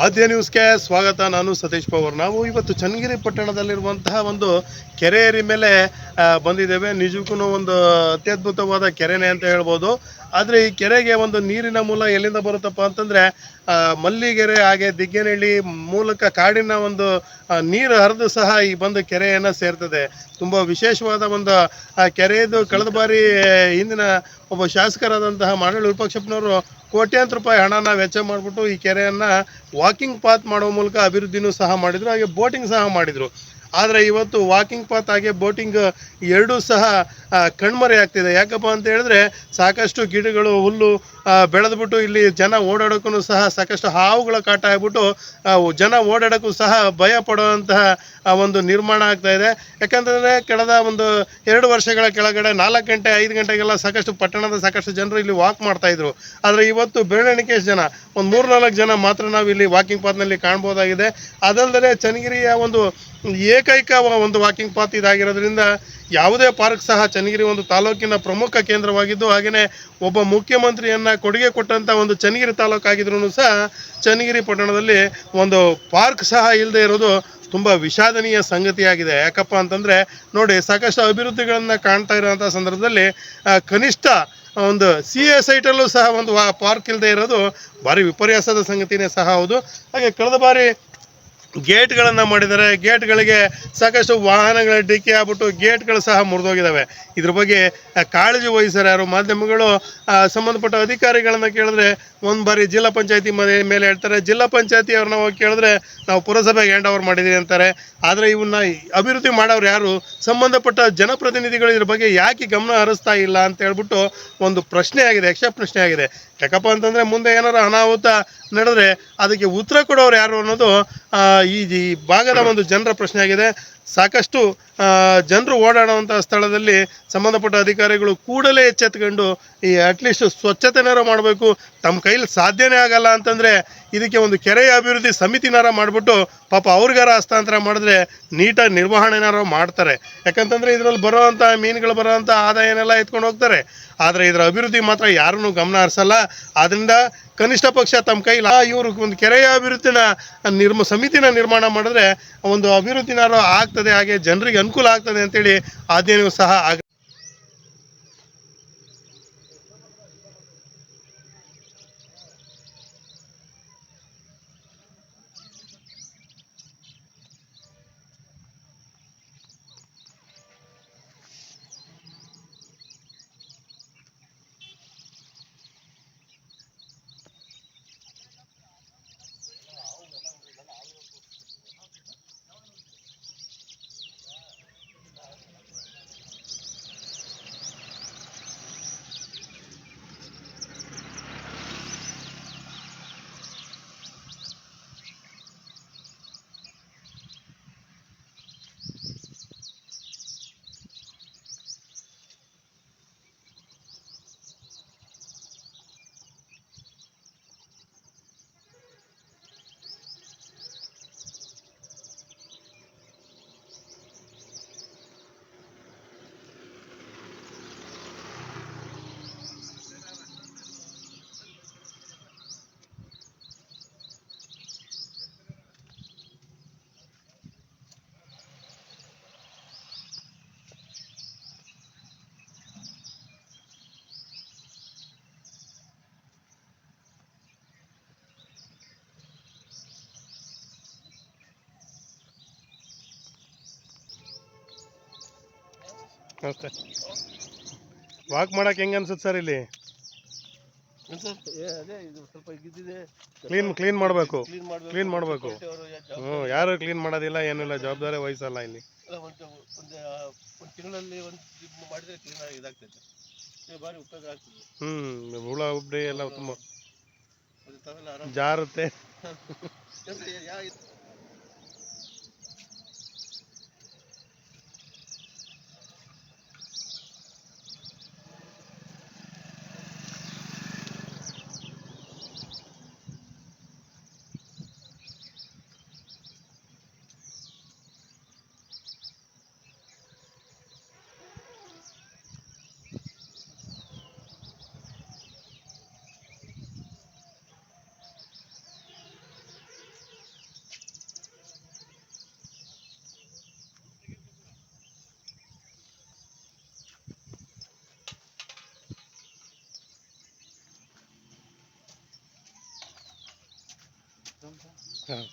ಆದ್ಯ ನ್ಯೂಸ್ಗೆ ಸ್ವಾಗತ. ನಾನು ಸತೀಶ್ ಪವರ್. ನಾವು ಇವತ್ತು ಚನ್ನಗಿರಿ ಪಟ್ಟಣದಲ್ಲಿರುವಂತಹ ಒಂದು ಕೆರೆಯರಿ ಮೇಲೆ ಬಂದಿದ್ದೇವೆ. ನಿಜಕ್ಕೂ ಒಂದು ಅತ್ಯದ್ಭುತವಾದ ಕೆರೆನೇ ಅಂತ ಹೇಳ್ಬೋದು. ಆದರೆ ಈ ಕೆರೆಗೆ ಒಂದು ನೀರಿನ ಮೂಲ ಎಲ್ಲಿಂದ ಬರುತ್ತಪ್ಪ ಅಂತಂದರೆ ಮಲ್ಲಿಗೆರೆ ಹಾಗೆ ದಿಗ್ಗೇನಹಳ್ಳಿ ಮೂಲಕ ಕಾಡಿನ ಒಂದು ನೀರು ಹರಿದು ಸಹ ಈ ಬಂದು ಕೆರೆಯನ್ನು ಸೇರ್ತದೆ. ತುಂಬ ವಿಶೇಷವಾದ ಒಂದು ಕೆರೆಯದು. ಕಳೆದ ಬಾರಿ ಹಿಂದಿನ ಒಬ್ಬ ಶಾಸಕರಾದಂತಹ ಮಾಡಾಳು ವಿರೂಪಾಕ್ಷಪ್ಪನವರು ಕೋಟ್ಯಾಂತರ ರೂಪಾಯಿ ಹಣನ ವೆಚ್ಚ ಮಾಡಿಬಿಟ್ಟು ಈ ಕೆರೆಯನ್ನು ವಾಕಿಂಗ್ ಪಾತ್ ಮಾಡುವ ಮೂಲಕ ಅಭಿವೃದ್ಧಿನೂ ಸಹ ಮಾಡಿದರು, ಹಾಗೆ ಬೋಟಿಂಗ್ ಸಹ ಮಾಡಿದರು. ಆದರೆ ಇವತ್ತು ವಾಕಿಂಗ್ ಪಾತ್ ಹಾಗೆ ಬೋಟಿಂಗ್ ಎರಡೂ ಸಹ ಕಣ್ಮರೆ ಆಗ್ತಿದೆ. ಯಾಕಪ್ಪ ಅಂತ ಹೇಳಿದ್ರೆ ಸಾಕಷ್ಟು ಗಿಡಗಳು ಹುಲ್ಲು ಬೆಳೆದ್ಬಿಟ್ಟು ಇಲ್ಲಿ ಜನ ಓಡಾಡೋಕ್ಕೂ ಸಹ ಸಾಕಷ್ಟು ಹಾವುಗಳ ಕಾಟ ಆಗ್ಬಿಟ್ಟು ಜನ ಓಡಾಡೋಕ್ಕೂ ಸಹ ಭಯ ಪಡುವಂತಹ ಒಂದು ನಿರ್ಮಾಣ ಆಗ್ತಾ ಇದೆ. ಯಾಕಂತಂದರೆ ಕಳೆದ ಒಂದು 2 ವರ್ಷಗಳ ಕೆಳಗಡೆ 4 ಗಂಟೆ 5 ಗಂಟೆಗೆಲ್ಲ ಸಾಕಷ್ಟು ಪಟ್ಟಣದ ಸಾಕಷ್ಟು ಜನರು ಇಲ್ಲಿ ವಾಕ್ ಮಾಡ್ತಾಯಿದ್ರು. ಆದರೆ ಇವತ್ತು ಬೆರಳೆಣಿಕೆ ಜನ, ಒಂದು 3-4 ಜನ ಮಾತ್ರ ನಾವು ಇಲ್ಲಿ ವಾಕಿಂಗ್ ಪಾತ್ನಲ್ಲಿ ಕಾಣ್ಬೋದಾಗಿದೆ. ಅದಲ್ಲದೆ ಚನ್ನಗಿರಿಯ ಒಂದು ಏಕೈಕ ಒಂದು ವಾಕಿಂಗ್ ಪಾತ್ ಇದಾಗಿರೋದ್ರಿಂದ ಯಾವುದೇ ಪಾರ್ಕ್ ಸಹ ಚನ್ನಗಿರಿ ಒಂದು ತಾಲೂಕಿನ ಪ್ರಮುಖ ಕೇಂದ್ರವಾಗಿದ್ದು, ಹಾಗೆಯೇ ಒಬ್ಬ ಮುಖ್ಯಮಂತ್ರಿಯನ್ನು ಕೊಡುಗೆ ಕೊಟ್ಟಂಥ ಒಂದು ಚನ್ನಗಿರಿ ತಾಲೂಕಾಗಿದ್ರೂ ಸಹ ಚನ್ನಗಿರಿ ಪಟ್ಟಣದಲ್ಲಿ ಒಂದು ಪಾರ್ಕ್ ಸಹ ಇಲ್ಲದೆ ಇರೋದು ತುಂಬ ವಿಷಾದನೀಯ ಸಂಗತಿಯಾಗಿದೆ. ಯಾಕಪ್ಪ ಅಂತಂದರೆ ನೋಡಿ, ಸಾಕಷ್ಟು ಅಭಿವೃದ್ಧಿಗಳನ್ನು ಕಾಣ್ತಾ ಇರೋಂಥ ಸಂದರ್ಭದಲ್ಲಿ ಕನಿಷ್ಠ ಒಂದು CA ಸೈಟಲ್ಲೂ ಸಹ ಒಂದು ಪಾರ್ಕ್ ಇಲ್ಲದೆ ಇರೋದು ಭಾರಿ ವಿಪರ್ಯಾಸದ ಸಂಗತಿನೇ ಸಹ ಹೌದು. ಹಾಗೆ ಕಳೆದ ಬಾರಿ ಗೇಟ್ಗಳನ್ನು ಮಾಡಿದ್ದಾರೆ. ಗೇಟ್ಗಳಿಗೆ ಸಾಕಷ್ಟು ವಾಹನಗಳ ಡಿಕ್ಕಿ ಆಗ್ಬಿಟ್ಟು ಗೇಟ್ಗಳು ಸಹ ಮುರಿದೋಗಿದ್ದಾವೆ. ಇದ್ರ ಬಗ್ಗೆ ಕಾಳಜಿ ವಹಿಸ್ತಾರೆ ಯಾರು? ಮಾಧ್ಯಮಗಳು ಸಂಬಂಧಪಟ್ಟ ಅಧಿಕಾರಿಗಳನ್ನು ಕೇಳಿದ್ರೆ ಒಂದು ಬಾರಿ ಜಿಲ್ಲಾ ಪಂಚಾಯತಿ ಮೇಲೆ ಹೇಳ್ತಾರೆ, ಜಿಲ್ಲಾ ಪಂಚಾಯತಿ ಅವ್ರನ್ನ ಹೋಗಿ ಕೇಳಿದ್ರೆ ನಾವು ಪುರಸಭೆಗೆ ಹ್ಯಾಂಡ್ ಓವರ್ ಮಾಡಿದ್ದೀವಿ ಅಂತಾರೆ. ಆದರೆ ಇವನ್ನ ಅಭಿವೃದ್ಧಿ ಮಾಡೋರು ಯಾರು? ಸಂಬಂಧಪಟ್ಟ ಜನಪ್ರತಿನಿಧಿಗಳು ಇದ್ರ ಬಗ್ಗೆ ಯಾಕೆ ಗಮನ ಹರಿಸ್ತಾ ಇಲ್ಲ ಅಂತ ಹೇಳ್ಬಿಟ್ಟು ಒಂದು ಪ್ರಶ್ನೆ ಆಗಿದೆ, ಯಕ್ಷ ಪ್ರಶ್ನೆ ಆಗಿದೆ. ಯಾಕಪ್ಪ ಅಂತಂದರೆ ಮುಂದೆ ಏನಾರು ಅನಾಹುತ ನಡೆದ್ರೆ ಅದಕ್ಕೆ ಉತ್ತರ ಕೊಡೋರು ಯಾರು ಅನ್ನೋದು ಈ ಭಾಗದ ಒಂದು ಜನರ ಪ್ರಶ್ನೆ ಆಗಿದೆ. ಸಾಕಷ್ಟು ಜನರು ಓಡಾಡುವಂಥ ಸ್ಥಳದಲ್ಲಿ ಸಂಬಂಧಪಟ್ಟ ಅಧಿಕಾರಿಗಳು ಕೂಡಲೇ ಎಚ್ಚೆತ್ಕೊಂಡು ಈ ಅಟ್ಲೀಸ್ಟ್ ಸ್ವಚ್ಛತೆನಾರು ಮಾಡಬೇಕು. ತಮ್ಮ ಕೈಲಿ ಸಾಧ್ಯನೇ ಆಗಲ್ಲ ಅಂತಂದರೆ ಇದಕ್ಕೆ ಒಂದು ಕೆರೆಯ ಅಭಿವೃದ್ಧಿ ಸಮಿತಿನಾರ ಮಾಡಿಬಿಟ್ಟು ಪಾಪ ಅವ್ರಿಗಾರ ಹಸ್ತಾಂತರ ಮಾಡಿದ್ರೆ ನೀಟಾಗಿ ನಿರ್ವಹಣೆನಾರು ಮಾಡ್ತಾರೆ. ಯಾಕಂತಂದರೆ ಇದರಲ್ಲಿ ಬರೋವಂಥ ಮೀನುಗಳು ಬರೋವಂಥ ಆದಾಯನೆಲ್ಲ ಎತ್ಕೊಂಡು ಹೋಗ್ತಾರೆ. ಆದರೆ ಇದರ ಅಭಿವೃದ್ಧಿ ಮಾತ್ರ ಯಾರನ್ನೂ ಗಮನ ಹರಿಸಲ್ಲ. ಆದ್ದರಿಂದ ಕನಿಷ್ಠ ಪಕ್ಷ ತಮ್ಮ ಕೈಲಿ ಇವರು ಒಂದು ಕೆರೆಯ ಅಭಿವೃದ್ಧಿನ ಸಮಿತಿನ ನಿರ್ಮಾಣ ಮಾಡಿದ್ರೆ ಒಂದು ಅಭಿವೃದ್ಧಿನಾರು ಆಗ್ತದೆ, ಹಾಗೆ ಜನರಿಗೆ ಅನುಕೂಲ ಆಗ್ತದೆ ಅಂತೇಳಿ ಆದ್ಯನೂ ಸಹ ನಮಸ್ತೆ. ವಾಕ್ ಮಾಡಕ್ಕೆ ಹೆಂಗೆ ಅನ್ಸುತ್ತೆ ಸರ್? ಇಲ್ಲಿ ಕ್ಲೀನ್ ಮಾಡಬೇಕು. ಯಾರು ಕ್ಲೀನ್ ಮಾಡೋದಿಲ್ಲ, ಏನಿಲ್ಲ, ಜವಾಬ್ದಾರಿ ವಹಿಸಲ್ಲ ಇಲ್ಲಿ. ಹುಳ ಉಬ್ರಿ ಎಲ್ಲ ತುಂಬ ಜಾರುತ್ತೆ. ಹಾಂ.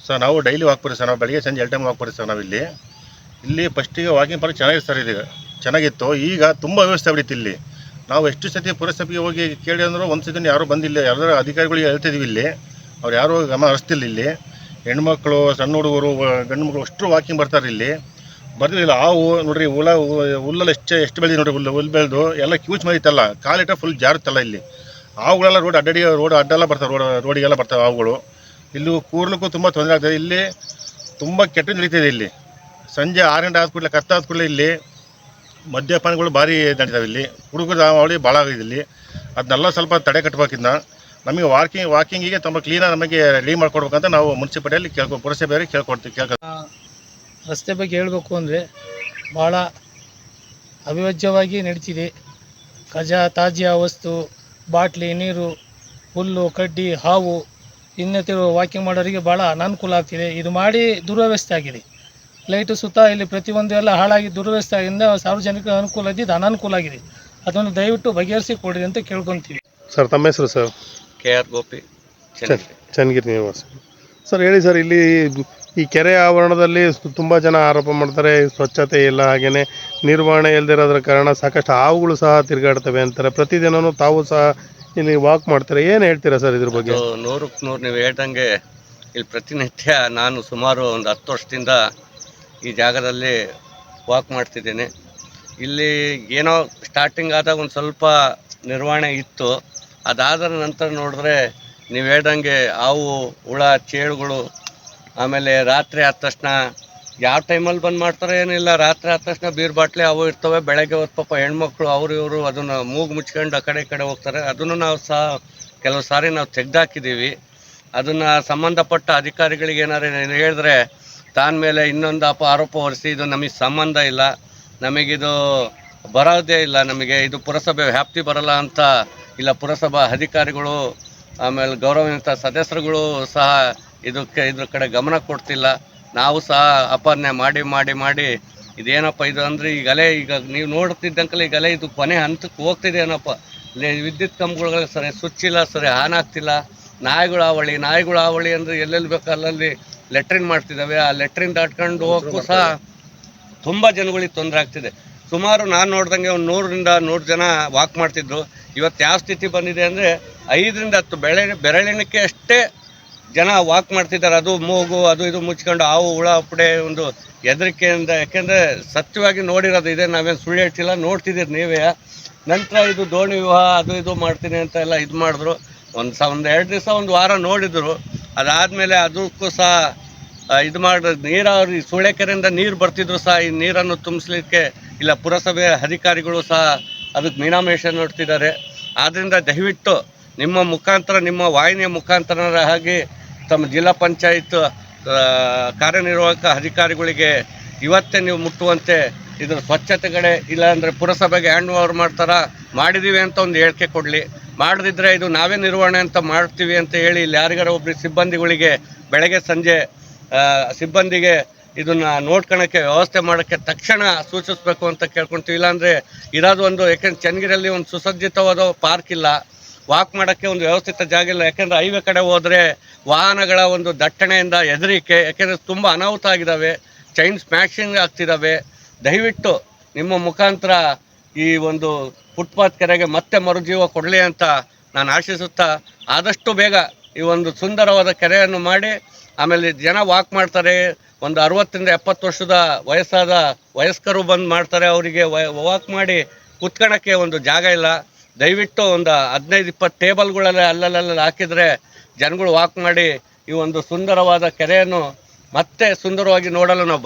ಸರ್ ನಾವು ಡೈಲಿ ವಾಕ್ ಬರ್ತೀವಿ ಸರ್. ನಾವು ಬೆಳಿಗ್ಗೆ ಸಂಜೆ 2 ಟೈಮ್ ವಾಕ್ ಬರ್ತೀವಿ ಸರ್. ನಾವು ಇಲ್ಲಿ ಫಸ್ಟಿಗೆ ವಾಕಿಂಗ್ ಪಾರ್ಕ್ ಚೆನ್ನಾಗಿದೆ ಸರ್. ಇದು ಚೆನ್ನಾಗಿತ್ತು. ಈಗ ತುಂಬ ವ್ಯವಸ್ಥೆ ಆಗ್ಬಿಟ್ಟಿತ್ತು ಇಲ್ಲಿ. ನಾವು ಎಷ್ಟು ಸತಿ ಪುರಸಭೆಗೆ ಹೋಗಿ ಕೇಳಿ ಅಂದರೂ ಒಂದು ಸತಿ ಯಾರೂ ಬಂದಿಲ್ಲ. ಎಲ್ಲರೂ ಅಧಿಕಾರಿಗಳಿಗೆ ಹೇಳ್ತಿದ್ವಿ ಇಲ್ಲಿ, ಅವ್ರು ಯಾರೂ ಗಮನ ಹರಿಸ್ತಿಲ್ಲ. ಇಲ್ಲಿ ಹೆಣ್ಮಕ್ಳು, ಸಣ್ಣ ಹುಡುಗರು, ಗಂಡು ಮಕ್ಕಳು ಅಷ್ಟು ವಾಕಿಂಗ್ ಬರ್ತಾರೆ. ಇಲ್ಲಿ ಬರ್ತಿಲ್ಲ. ಹಾವು ನೋಡ್ರಿ, ಹುಲ್ಲಲ್ಲಿ ಎಷ್ಟು ಬೆಳೆದಿದೆ ನೋಡ್ರಿ. ಹುಲ್ಲು ಬೆಳೆದು ಎಲ್ಲ ಕ್ಯೂಚ್ ಮರಿತಲ್ಲ, ಕಾಲಿಟ್ರೆ ಫುಲ್ ಜಾರುತ್ತಲ್ಲ. ಇಲ್ಲಿ ಹಾವುಗಳೆಲ್ಲ ರೋಡ್ ಅಡ್ಡೆಲ್ಲ ಬರ್ತಾವೆ, ರೋಡಿಗೆಲ್ಲ ಬರ್ತಾವೆ ಹಾವುಗಳು. ಇಲ್ಲಿ ಕೂರ್ಲಿಕ್ಕೂ ತುಂಬ ತೊಂದರೆ ಆಗ್ತದೆ. ಇಲ್ಲಿ ತುಂಬ ಕೆಟ್ಟ ನಡೀತಿದೆ. ಇಲ್ಲಿ ಸಂಜೆ 6 ಗಂಟೆ ಆದ ಕೂಡಲೇ, ಕತ್ತಾದ ಕೂಡಲೇ ಇಲ್ಲಿ ಮದ್ಯಪಾನಗಳು ಭಾರಿ ನಡೀತಾವೆ. ಇಲ್ಲಿ ಹುಡುಗರು ಅವಳಿ ಭಾಳ ಆಗಿದೆ. ಇಲ್ಲಿ ಅದನ್ನೆಲ್ಲ ಸ್ವಲ್ಪ ತಡೆ ಕಟ್ಟಬೇಕಿನ್ನ. ನಮಗೆ ವಾಕಿಂಗಿಗೆ ತುಂಬ ಕ್ಲೀನಾಗಿ ನಮಗೆ ರೆಡಿ ಮಾಡ್ಕೊಡ್ಬೇಕಂತ ನಾವು ಮುನ್ಸಿಪಾಲಿಟಿಯಲ್ಲಿ ಪುರಸಭೆಯವರಿಗೆ ಕೇಳ್ಕೊ. ರಸ್ತೆ ಬಗ್ಗೆ ಹೇಳಬೇಕು ಅಂದರೆ ಭಾಳ ಅವಿಭಜ್ಯವಾಗಿ ನಡೀತಿದೆ. ತಾಜ್ಯ ವಸ್ತು, ಬಾಟ್ಲಿ, ನೀರು, ಹುಲ್ಲು, ಕಡ್ಡಿ, ಹಾವು ಇನ್ನಿತರ ವಾಕಿಂಗ್ ಮಾಡೋರಿಗೆ ಭಾಳ ಅನಾನುಕೂಲ ಆಗ್ತಿದೆ. ಇದು ಮಾಡಿ ದುರ್ವ್ಯವಸ್ಥೆ ಆಗಿದೆ. ಲೈಟು ಸುತ್ತ ಇಲ್ಲಿ ಪ್ರತಿಯೊಂದು ಎಲ್ಲ ಹಾಳಾಗಿ ದುರ್ವ್ಯವಸ್ಥೆ ಆಗಿಂದ ಸಾರ್ವಜನಿಕರ ಅನುಕೂಲ ಇದ್ದಿದ್ದು ಅನಾನುಕೂಲ ಆಗಿದೆ. ಅದನ್ನು ದಯವಿಟ್ಟು ಬಗೆಹರಿಸಿ ಕೊಡಿ ಅಂತ ಕೇಳ್ಕೊತೀವಿ. ಸರ್, ತಮ್ಮ ಹೆಸರು ಸರ್? KR ಗೋಪಿ, ಚನ್ನಗಿರಿ ನಿವಾಸ. ಸರ್ ಹೇಳಿ ಸರ್, ಇಲ್ಲಿ ಈ ಕೆರೆ ಆವರಣದಲ್ಲಿ ತುಂಬ ಜನ ಆರೋಪ ಮಾಡ್ತಾರೆ ಸ್ವಚ್ಛತೆ ಇಲ್ಲ, ಹಾಗೆಯೇ ನಿರ್ವಹಣೆ ಇಲ್ಲದಿರೋದ್ರ ಕಾರಣ ಸಾಕಷ್ಟು ಹಾವುಗಳು ಸಹ ತಿರುಗಾಡ್ತವೆ ಅಂತಾರೆ. ಪ್ರತಿದಿನವೂ ತಾವು ಸಹ ಇಲ್ಲಿ ವಾಕ್ ಮಾಡ್ತಾರೆ. ಏನು ಹೇಳ್ತೀರಾ ಸರ್ ಇದ್ರ ಬಗ್ಗೆ? 100ಕ್ಕೆ 100 ನೀವು ಹೇಳ್ದಂಗೆ ಇಲ್ಲಿ ಪ್ರತಿನಿತ್ಯ ನಾನು ಸುಮಾರು ಒಂದು 10 ವರ್ಷದಿಂದ ಈ ಜಾಗದಲ್ಲಿ ವಾಕ್ ಮಾಡ್ತಿದ್ದೇನೆ. ಇಲ್ಲಿ ಏನೋ ಸ್ಟಾರ್ಟಿಂಗ್ ಆದಾಗ ಒಂದು ಸ್ವಲ್ಪ ನಿರ್ವಹಣೆ ಇತ್ತು. ಅದಾದ ನಂತರ ನೋಡಿದ್ರೆ ನೀವು ಹೇಳ್ದಂಗೆ ಹಾವು, ಹುಳ, ಚೇಳುಗಳು, ಆಮೇಲೆ ರಾತ್ರಿ ಆದ ತಕ್ಷಣ ಯಾವ ಟೈಮಲ್ಲಿ ಬಂದು ಮಾಡ್ತಾರೆ ಏನಿಲ್ಲ. ರಾತ್ರಿ ಆದ ತಕ್ಷಣ ಬೀರ್ ಬಾಟ್ಲಿ ಅವು ಇರ್ತವೆ. ಬೆಳಗ್ಗೆ ಹೊತ್ತು ಪಾಪ ಹೆಣ್ಮಕ್ಳು ಅವರು ಇವರು ಅದನ್ನು ಮೂಗು ಮುಚ್ಕೊಂಡು ಆ ಕಡೆ ಹೋಗ್ತಾರೆ. ಅದನ್ನು ನಾವು ಸಹ ಕೆಲವು ಸಾರಿ ನಾವು ತೆಗೆದಾಕಿದ್ದೀವಿ. ಅದನ್ನು ಸಂಬಂಧಪಟ್ಟ ಅಧಿಕಾರಿಗಳಿಗೆ ಏನಾದ್ರು ಹೇಳಿದ್ರೆ ತಾನ ಮೇಲೆ ಇನ್ನೊಂದು ಆರೋಪ ಹೊರಿಸಿ ಇದು ನಮಗೆ ಸಂಬಂಧ ಇಲ್ಲ, ನಮಗಿದು ಬರೋದೇ ಇಲ್ಲ, ನಮಗೆ ಇದು ಪುರಸಭೆ ವ್ಯಾಪ್ತಿ ಬರಲ್ಲ ಅಂತ ಇಲ್ಲ ಪುರಸಭಾ ಅಧಿಕಾರಿಗಳು ಆಮೇಲೆ ಗೌರವಾನ್ವಿತ ಸದಸ್ಯರುಗಳು ಸಹ ಇದ್ರ ಕಡೆ ಗಮನ ಕೊಡ್ತಿಲ್ಲ. ನಾವು ಸಹ ಅಪರ್ಣೆ ಮಾಡಿ ಇದೇನಪ್ಪ ಇದು ಅಂದರೆ ಈಗ ನೀವು ನೋಡ್ತಿದ್ದಂಕಲ್ಲ ಇದು ಕೊನೆ ಹಂತಕ್ಕೆ ಹೋಗ್ತಿದೆ ಏನಪ್ಪ. ವಿದ್ಯುತ್ ಕಂಬಗಳ ಸರಿ ಸ್ವಿಚ್ ಇಲ್ಲ, ಸರಿ ಆನ್ ಆಗ್ತಿಲ್ಲ. ನಾಯಿಗಳ ಹಾವಳಿ ಅಂದರೆ ಎಲ್ಲೆಲ್ಲಿ ಬೇಕು ಅಲ್ಲಲ್ಲಿ ಲೆಟ್ರಿನ್ ಮಾಡ್ತಿದ್ದಾವೆ. ಆ ಲೆಟ್ರಿನ್ ದಾಟ್ಕೊಂಡು ಹೋಗೋಕ್ಕೂ ಸಹ ತುಂಬ ಜನಗಳಿಗೆ ತೊಂದರೆ ಆಗ್ತಿದೆ. ಸುಮಾರು ನಾನು ನೋಡ್ದಂಗೆ ಒಂದು 100 ಜನ ವಾಕ್ ಮಾಡ್ತಿದ್ರು. ಇವತ್ತು ಯಾವ ಸ್ಥಿತಿ ಬಂದಿದೆ ಅಂದರೆ 5 ರಿಂದ 10 ಬೆರಳೆಣಿಕೆ ಅಷ್ಟೇ ಜನ ವಾಕ್ ಮಾಡ್ತಿದ್ದಾರೆ. ಅದು ಮೂಗು ಅದು ಇದು ಮುಚ್ಕೊಂಡು ಹಾವು ಹುಳ ಪುಡೆ ಒಂದು ಹೆದರಿಕೆಯಿಂದ, ಯಾಕೆಂದರೆ ಸತ್ಯವಾಗಿ ನೋಡಿರೋದು ಇದೆ, ನಾವೇನು ಸುಳ್ಳು ಹೇಳ್ತಿಲ್ಲ, ನೋಡ್ತಿದ್ದೀರಿ ನೀವೇ. ನಂತರ ಇದು ದೋಣಿ ವಿವಾಹ ಅದು ಇದು ಮಾಡ್ತೀನಿ ಅಂತ ಎಲ್ಲ ಇದು ಮಾಡಿದ್ರು. ಒಂದು 2 ದಿವಸ ಒಂದು ವಾರ ನೋಡಿದ್ರು. ಅದಾದಮೇಲೆ ಅದಕ್ಕೂ ಸಹ ಇದು ಮಾಡಿ ನೀರಾವರಿ ಸೂಳೆಕೆರೆಯಿಂದ ನೀರು ಬರ್ತಿದ್ರು ಸಹ ಈ ನೀರನ್ನು ತುಂಬಿಸ್ಲಿಕ್ಕೆ ಇಲ್ಲ ಪುರಸಭೆ ಅಧಿಕಾರಿಗಳು ಸಹ ಅದಕ್ಕೆ ಮೀನಾಮೇಷ ನೋಡ್ತಿದ್ದಾರೆ. ಆದ್ದರಿಂದ ದಯವಿಟ್ಟು ನಿಮ್ಮ ಮುಖಾಂತರ, ನಿಮ್ಮ ವಾಹಿನಿಯ ಮುಖಾಂತರ ಹಾಗೆ ತಮ್ಮ ಜಿಲ್ಲಾ ಪಂಚಾಯತ್ ಕಾರ್ಯನಿರ್ವಾಹಕ ಅಧಿಕಾರಿಗಳಿಗೆ ಇವತ್ತೇ ನೀವು ಮುಟ್ಟುವಂತೆ ಇದರ ಸ್ವಚ್ಛತೆ ಕಡೆ, ಇಲ್ಲಾಂದರೆ ಪುರಸಭೆಗೆ ಹ್ಯಾಂಡ್ ಓವರ್ ಮಾಡಿದ್ದೀವಿ ಅಂತ ಒಂದು ಹೇಳಿಕೆ ಕೊಡಲಿ. ಮಾಡದಿದ್ದರೆ ಇದು ನಾವೇ ನಿರ್ವಹಣೆ ಅಂತ ಮಾಡ್ತೀವಿ ಅಂತ ಹೇಳಿ ಇಲ್ಲಿ ಯಾರಿಗಾರ ಒಬ್ಬರು ಸಿಬ್ಬಂದಿಗಳಿಗೆ ಬೆಳಗ್ಗೆ ಸಂಜೆ ಸಿಬ್ಬಂದಿಗೆ ಇದನ್ನು ನೋಡ್ಕೊಳ್ಳೋಕ್ಕೆ ವ್ಯವಸ್ಥೆ ಮಾಡೋಕ್ಕೆ ತಕ್ಷಣ ಸೂಚಿಸಬೇಕು ಅಂತ ಕೇಳ್ಕೊಳ್ತೀವಿ. ಇಲ್ಲಾಂದರೆ ಇರೋದು ಒಂದು, ಯಾಕೆಂದ್ರೆ ಚನ್ನಗಿರಿಯಲ್ಲಿ ಒಂದು ಸುಸಜ್ಜಿತವಾದ ಪಾರ್ಕ್ ಇಲ್ಲ, ವಾಕ್ ಮಾಡೋಕ್ಕೆ ಒಂದು ವ್ಯವಸ್ಥಿತ ಜಾಗ ಇಲ್ಲ. ಯಾಕೆಂದರೆ ಹೈವೇ ಕಡೆ ಹೋದರೆ ವಾಹನಗಳ ಒಂದು ದಟ್ಟಣೆಯಿಂದ ಹೆದರಿಕೆ, ಯಾಕೆಂದರೆ ತುಂಬ ಅನಾಹುತ ಆಗಿದ್ದಾವೆ, ಚೈನ್ ಸ್ಮ್ಯಾಶಿಂಗ್ ಆಗ್ತಿದ್ದಾವೆ. ದಯವಿಟ್ಟು ನಿಮ್ಮ ಮುಖಾಂತರ ಈ ಒಂದು ಫುಟ್ಪಾತ್ ಕೆರೆಗೆ ಮತ್ತೆ ಮರುಜೀವ ಕೊಡಲಿ ಅಂತ ನಾನು ಆಶಿಸುತ್ತಾ, ಆದಷ್ಟು ಬೇಗ ಈ ಒಂದು ಸುಂದರವಾದ ಕೆರೆಯನ್ನು ಮಾಡಿ, ಆಮೇಲೆ ಜನ ವಾಕ್ ಮಾಡ್ತಾರೆ. ಒಂದು 60 ರಿಂದ 70 ವರ್ಷದ ವಯಸ್ಕರು ಬಂದು ಮಾಡ್ತಾರೆ. ಅವರಿಗೆ ವಾಕ್ ಮಾಡಿ ಕುತ್ಕೊಳ್ಳೋಕ್ಕೆ ಒಂದು ಜಾಗ ಇಲ್ಲ. ದಯವಿಟ್ಟು ಒಂದು 15-20 ಟೇಬಲ್ಗಳಲ್ಲಿ ಅಲ್ಲಲ್ಲಿ ಹಾಕಿದರೆ ಜನಗಳು ವಾಕ್ ಮಾಡಿ ಈ ಒಂದು ಸುಂದರವಾದ ಕೆರೆಯನ್ನು ಮತ್ತೆ ಸುಂದರವಾಗಿ ನೋಡಲು ನಾವು